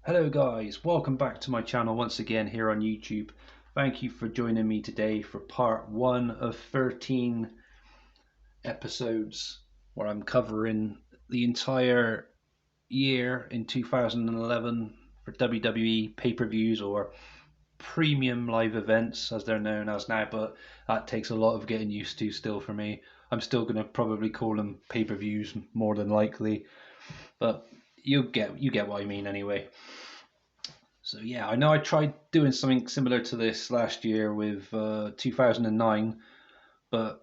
Hello guys, welcome back to my channel once again here on YouTube. Thank you for joining me today for part 1 of 13 episodes where I'm covering the entire year in 2011 for WWE pay-per-views or premium live events as they're known as now, but that takes a lot of getting used to still for me. I'm still going to probably call them pay-per-views more than likely, but you get what I mean anyway. So yeah, I know I tried doing something similar to this last year with 2009, but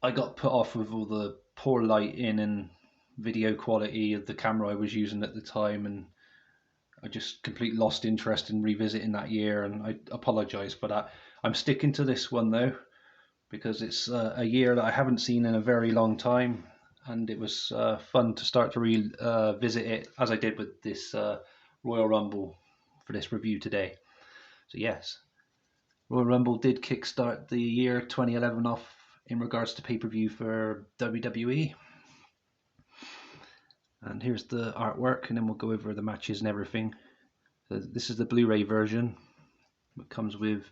I got put off with all the poor lighting and video quality of the camera I was using at the time, and I just completely lost interest in revisiting that year, and I apologise for that. I'm sticking to this one though, because it's a year that I haven't seen in a very long time, and it was fun to start to revisit it as I did with this Royal Rumble for this review today. So yes, Royal Rumble did kickstart the year 2011 off in regards to pay-per-view for WWE. And here's the artwork, and then we'll go over the matches and everything. So this is the Blu-ray version. It comes with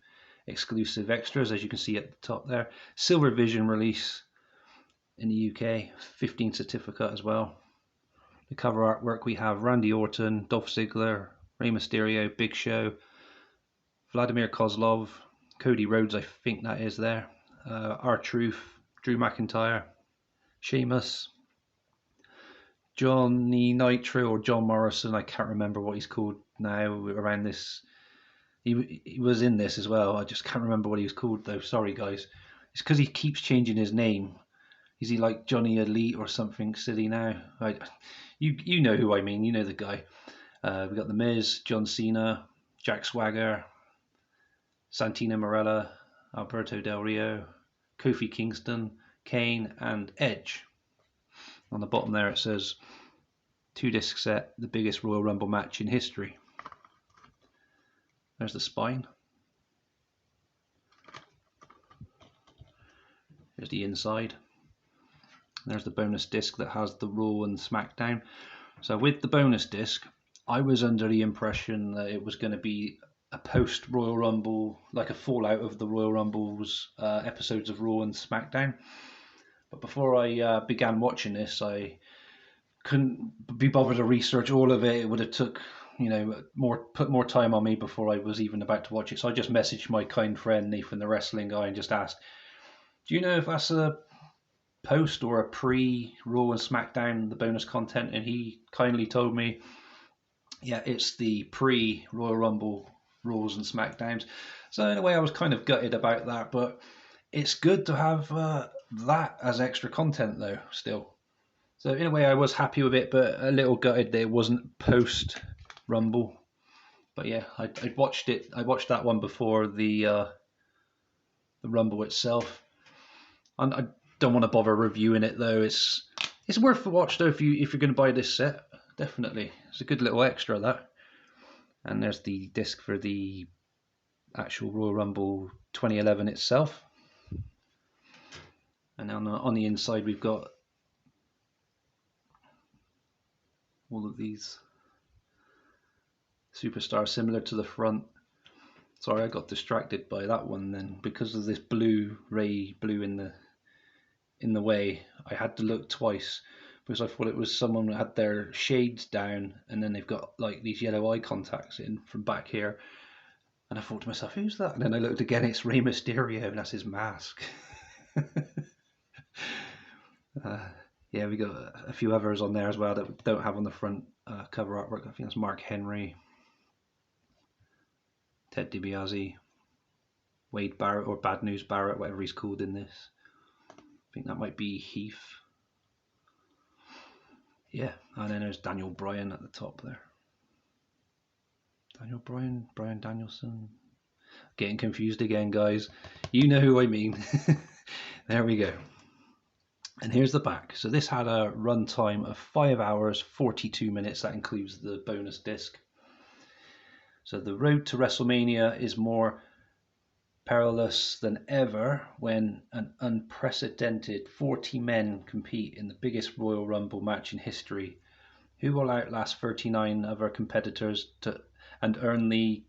exclusive extras, as you can see at the top there. Silver Vision release in the UK, 15 certificate as well. The cover artwork, we have Randy Orton, Dolph Ziggler, Rey Mysterio, Big Show, Vladimir Kozlov, Cody Rhodes, I think that is there, R-Truth, Drew McIntyre, Sheamus, Johnny Nitro or John Morrison, I can't remember what he's called now around this. He was in this as well, I just can't remember what he was called though, sorry guys. It's because he keeps changing his name. Is he like Johnny Elite or something silly now? You know who I mean, you know the guy. We've got The Miz, John Cena, Jack Swagger, Santino Marella, Alberto Del Rio, Kofi Kingston, Kane, and Edge. On the bottom there it says 2-disc set, the biggest Royal Rumble match in history. There's the spine. There's the inside. There's the bonus disc that has the Raw and SmackDown. So with the bonus disc, I was under the impression that it was going to be a post Royal Rumble, like a fallout of the Royal Rumble's episodes of Raw and SmackDown. But before I began watching this, I couldn't be bothered to research all of it. It would have took, put more time on me before I was even about to watch it. So I just messaged my kind friend Nathan, the wrestling guy, and just asked, "Do you know if that's a post or a pre-Raw and SmackDown, the bonus content?" And he kindly told me, yeah, it's the pre-Royal Rumble Raws and SmackDowns. So in a way I was kind of gutted about that, but it's good to have that as extra content though still. So in a way I was happy with it, but a little gutted that it wasn't post-Rumble. But yeah, I watched it. I watched that one before the Rumble itself. And I don't want to bother reviewing it though. It's worth a watch though if you're going to buy this set. Definitely, it's a good little extra that. And there's the disc for the actual Royal Rumble 2011 itself. And on the inside we've got all of these superstars similar to the front. Sorry, I got distracted by that one then because of this Blu-ray blue in the way. I had to look twice because I thought it was someone that had their shades down and then they've got like these yellow eye contacts in from back here. And I thought to myself, who's that? And then I looked again, it's Rey Mysterio, and that's his mask. Yeah, we got a few others on there as well that we don't have on the front cover artwork. I think that's Mark Henry, Ted DiBiase, Wade Barrett, or Bad News Barrett, whatever he's called in this. I think that might be Heath. Yeah, and then there's Daniel Bryan at the top there. Daniel Bryan, Bryan Danielson. Getting confused again, guys. You know who I mean. There we go. And here's the back. So this had a run time of 5 hours, 42 minutes. That includes the bonus disc. So the road to WrestleMania is more perilous than ever when an unprecedented 40 men compete in the biggest Royal Rumble match in history. Who will outlast 39 other competitors and earn the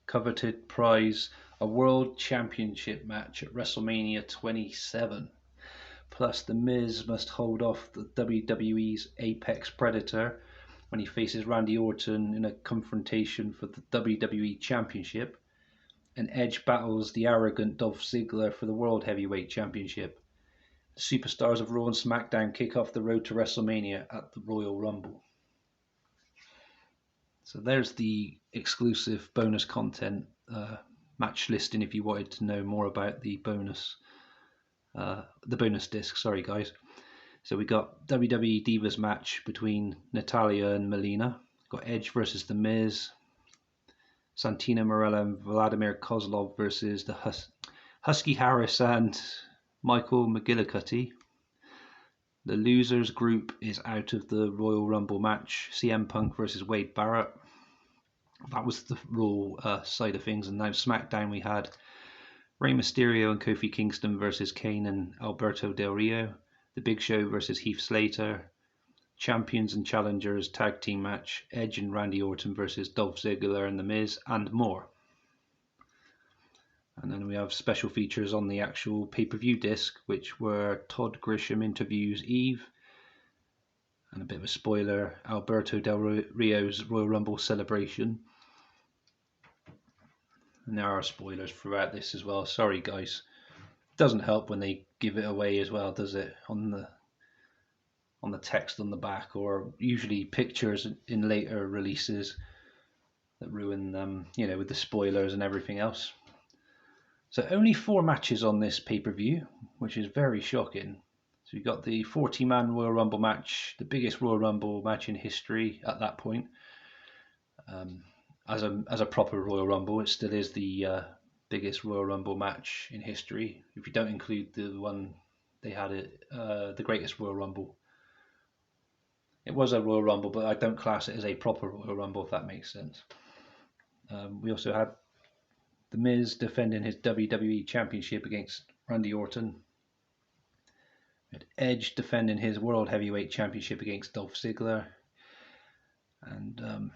coveted prize, a World Championship match at WrestleMania 27? Plus, The Miz must hold off the WWE's Apex Predator when he faces Randy Orton in a confrontation for the WWE Championship, and Edge battles the arrogant Dolph Ziggler for the World Heavyweight Championship. The superstars of Raw and SmackDown kick off the road to WrestleMania at the Royal Rumble. So there's the exclusive bonus content match listing if you wanted to know more about the bonus disc. Sorry guys. So we got WWE Divas match between Natalya and Melina. Got Edge versus The Miz. Santina Marella and Vladimir Kozlov versus the Husky Harris and Michael McGillicutty. The losers group is out of the Royal Rumble match. CM Punk versus Wade Barrett. That was the Raw side of things. And now SmackDown we had Rey Mysterio and Kofi Kingston versus Kane and Alberto Del Rio. The Big Show versus Heath Slater. Champions and Challengers tag team match. Edge and Randy Orton versus Dolph Ziggler and The Miz, and more. And then we have special features on the actual pay-per-view disc, which were Todd Grisham interviews Eve, and a bit of a spoiler, Alberto Del Rio's Royal Rumble celebration. And there are spoilers throughout this as well. Sorry guys. Doesn't help when they give it away as well, does it? On the text on the back, or usually pictures in later releases that ruin them, with the spoilers and everything else. So only 4 matches on this pay-per-view, which is very shocking. So we got the 40-man Royal Rumble match, the biggest Royal Rumble match in history at that point. As a proper Royal Rumble, it still is the biggest Royal Rumble match in history. If you don't include the one they had the greatest Royal Rumble. It was a Royal Rumble, but I don't class it as a proper Royal Rumble, if that makes sense. We also had The Miz defending his WWE Championship against Randy Orton. We had Edge defending his World Heavyweight Championship against Dolph Ziggler. And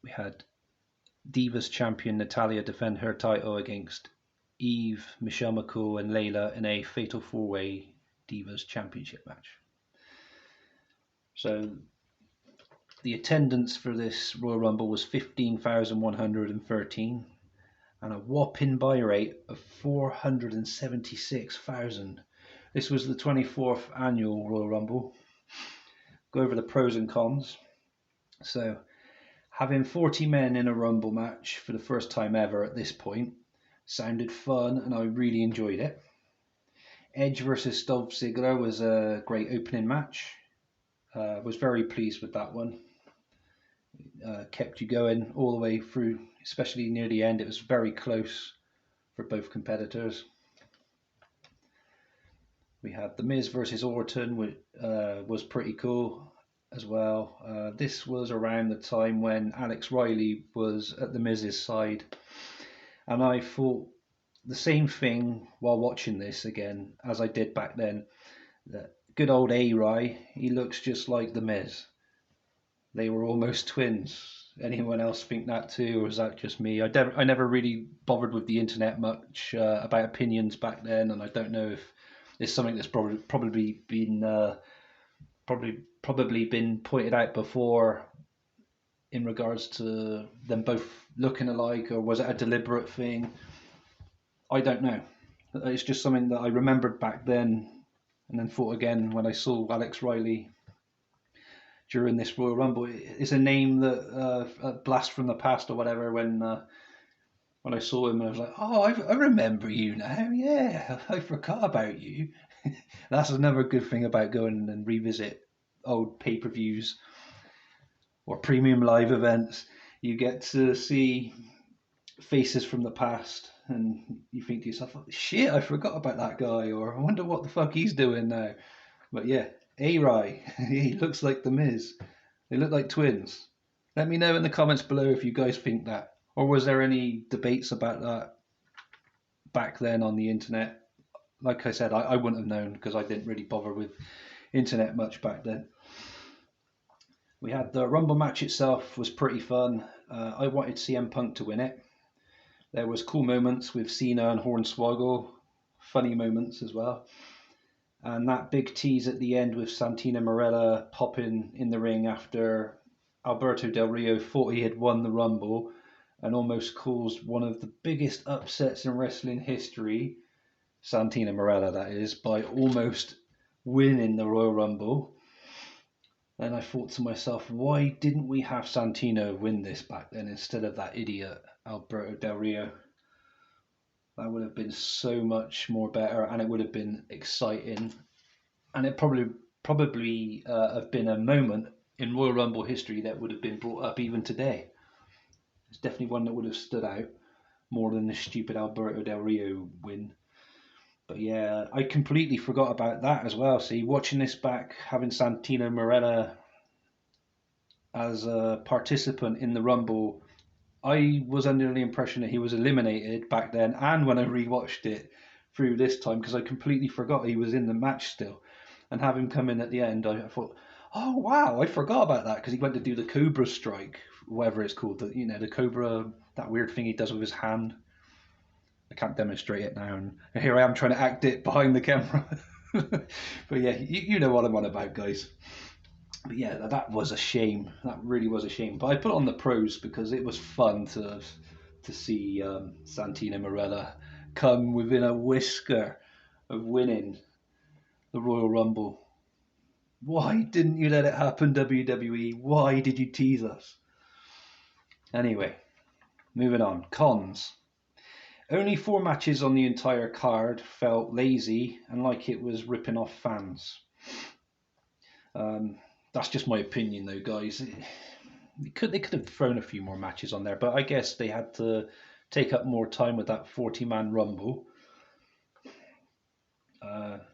we had Divas champion Natalya defend her title against Eve, Michelle McCool and Layla in a Fatal 4-Way Divas Championship match. So the attendance for this Royal Rumble was 15,113 and a whopping buy rate of 476,000. This was the 24th annual Royal Rumble. Go over the pros and cons. So having 40 men in a Rumble match for the first time ever at this point sounded fun, and I really enjoyed it. Edge versus Dolph Ziggler was a great opening match. Was very pleased with that one. Kept you going all the way through, especially near the end. It was very close for both competitors. We had The Miz versus Orton, which was pretty cool as well. This was around the time when Alex Riley was at The Miz's side, and I thought the same thing while watching this again as I did back then, that good old A-Rai, he looks just like The Miz. They were almost twins. Anyone else think that too, or is that just me? I never really bothered with the internet much about opinions back then, and I don't know if it's something that's probably been pointed out before in regards to them both looking alike, or was it a deliberate thing? I don't know. It's just something that I remembered back then, and then thought again when I saw Alex Riley during this Royal Rumble. It's a name that a blast from the past or whatever. When I saw him, I was like, oh, I remember you now. Yeah, I forgot about you. That's another good thing about going and revisit old pay-per-views or premium live events. You get to see faces from the past, and you think to yourself, oh, shit, I forgot about that guy, or I wonder what the fuck he's doing now. But yeah, A-Rai, he looks like The Miz. They look like twins. Let me know in the comments below if you guys think that, or was there any debates about that back then on the internet? Like I said, I wouldn't have known because I didn't really bother with internet much back then. We had the Rumble match itself was pretty fun. I wanted CM Punk to win it. There was cool moments with Cena and Hornswoggle, funny moments as well. And that big tease at the end with Santino Marella popping in the ring after Alberto Del Rio thought he had won the Rumble and almost caused one of the biggest upsets in wrestling history, Santino Marella that is, by almost winning the Royal Rumble. And I thought to myself, why didn't we have Santino win this back then instead of that idiot Alberto Del Rio? That would have been so much more better, and it would have been exciting, and it probably have been a moment in Royal Rumble history that would have been brought up even today. It's definitely one that would have stood out more than the stupid Alberto Del Rio win. But yeah, I completely forgot about that as well. See, watching this back, having Santino Marella as a participant in the Rumble, I was under the impression that he was eliminated back then, and when I rewatched it through this time, because I completely forgot he was in the match still, and have him come in at the end, I thought, oh wow, I forgot about that, because he went to do the Cobra Strike, whatever it's called, the Cobra, that weird thing he does with his hand. I can't demonstrate it now, and here I am trying to act it behind the camera. But yeah, you know what I'm on about, guys. But yeah, that was a shame. That really was a shame. But I put on the pros because it was fun to see Santino Marella come within a whisker of winning the Royal Rumble. Why didn't you let it happen, WWE? Why did you tease us? Anyway, moving on. Cons. Only 4 matches on the entire card felt lazy and like it was ripping off fans. That's just my opinion, though, guys. They could have thrown a few more matches on there, but I guess they had to take up more time with that 40-man Rumble.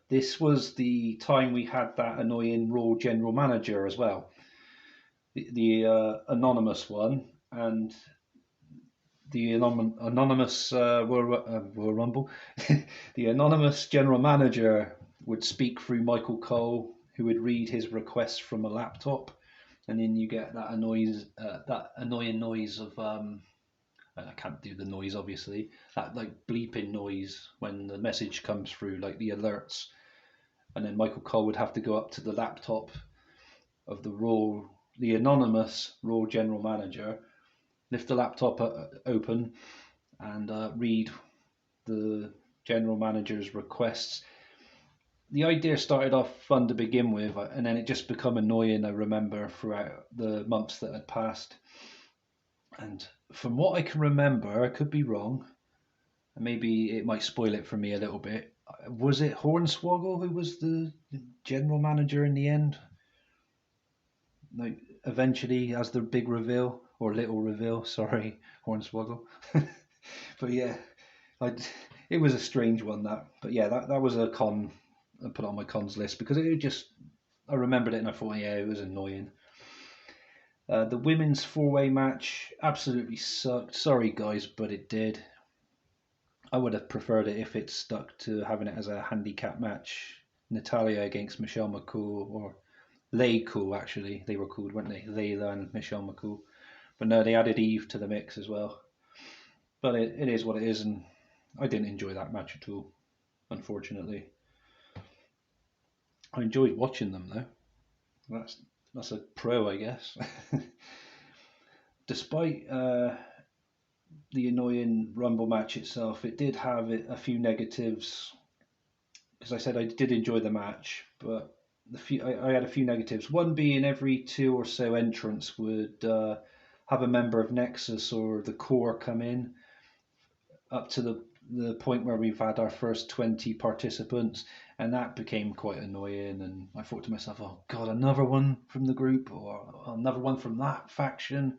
This was the time we had that annoying Raw general manager as well, the anonymous one, and the anonymous Royal Rumble. The anonymous general manager would speak through Michael Cole, who would read his requests from a laptop, and then you get that annoying noise of I can't do the noise obviously, that like bleeping noise when the message comes through, like the alerts, and then Michael Cole would have to go up to the laptop of the anonymous Raw general manager, lift the laptop open, and read the general manager's requests. The idea started off fun to begin with, and then it just became annoying, I remember, throughout the months that had passed. And from what I can remember, I could be wrong, maybe it might spoil it for me a little bit. Was it Hornswoggle who was the general manager in the end? Like, eventually, as the big reveal, or little reveal, sorry, Hornswoggle. But yeah, it was a strange one, that. But yeah, that was a con I put on my cons list because I remembered it and I thought, yeah, it was annoying. The women's 4-way match absolutely sucked. Sorry, guys, but it did. I would have preferred it if it stuck to having it as a handicap match. Natalia against Michelle McCool, or Lay Cool, actually. They were called, weren't they? Layla and Michelle McCool. But no, they added Eve to the mix as well. But it is what it is, and I didn't enjoy that match at all, unfortunately. I enjoyed watching them, though. That's a pro, I guess. Despite the annoying Rumble match itself, it did have a few negatives. Because I said I did enjoy the match, but I had a few negatives. One being every 2 or so entrants would have a member of Nexus or the Core come in, up to the point where we've had our first 20 participants, and that became quite annoying. And I thought to myself, oh god, another one from the group, or another one from that faction.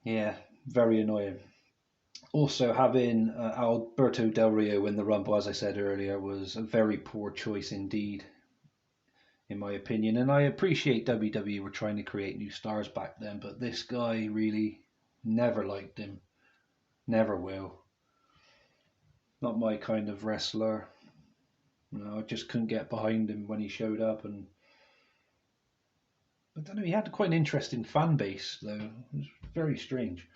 Yeah, very annoying. Also, having Alberto Del Rio in the Rumble, as I said earlier, was a very poor choice indeed, in my opinion. And I appreciate WWE were trying to create new stars back then, but this guy really never liked him. Never will. Not my kind of wrestler. I just couldn't get behind him when he showed up. I don't know, he had quite an interesting fan base, though. It was very strange.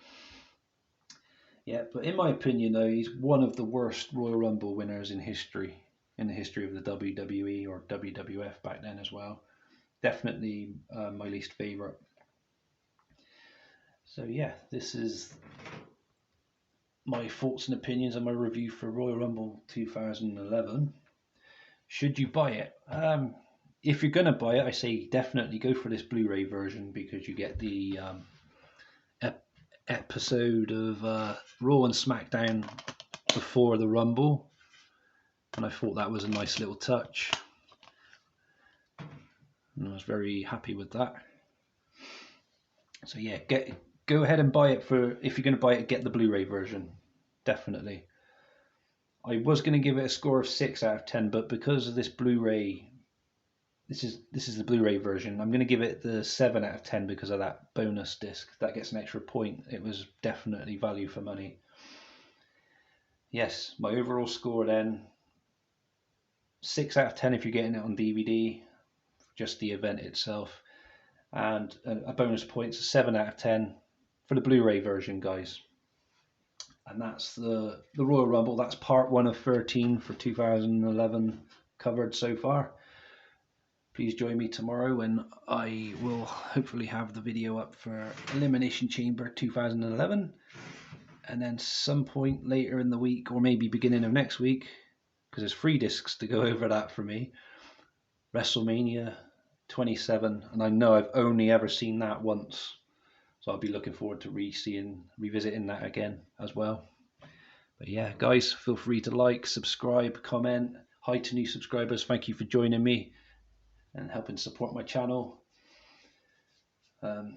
Yeah, but in my opinion, though, he's one of the worst Royal Rumble winners in history, in the history of the WWE or WWF back then as well. Definitely my least favourite. So yeah, this is my thoughts and opinions on my review for Royal Rumble 2011. Should you buy it? If you're going to buy it, I say definitely go for this Blu-ray version because you get the episode of Raw and SmackDown before the Rumble, and I thought that was a nice little touch, and I was very happy with that. So yeah, go ahead and buy it. If you're going to buy it, get the Blu-ray version, definitely. I was going to give it a score of 6 out of 10, but because of this Blu-ray, this is the Blu-ray version, I'm going to give it the 7 out of 10 because of that bonus disc. That gets an extra point. It was definitely value for money. Yes, my overall score then, 6 out of 10 if you're getting it on DVD, just the event itself, and a bonus points, 7 out of 10 for the Blu-ray version, guys. And that's the Royal Rumble. That's part 1 of 13 for 2011 covered so far. Please join me tomorrow when I will hopefully have the video up for Elimination Chamber 2011. And then some point later in the week, or maybe beginning of next week, because there's 3 discs to go over that for me, WrestleMania 27. And I know I've only ever seen that once. So I'll be looking forward to revisiting that again as well. But yeah, guys, feel free to like, subscribe, comment. Hi to new subscribers. Thank you for joining me and helping support my channel.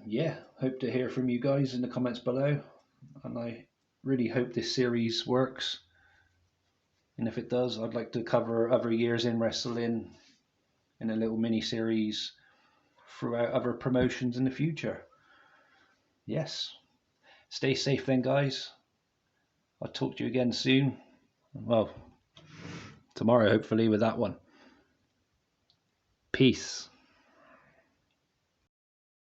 Yeah, hope to hear from you guys in the comments below, and I really hope this series works, and if it does, I'd like to cover other years in wrestling in a little mini series throughout other promotions in the future. Yes, stay safe then, guys. I'll talk to you again soon, well, tomorrow hopefully with that one. Peace.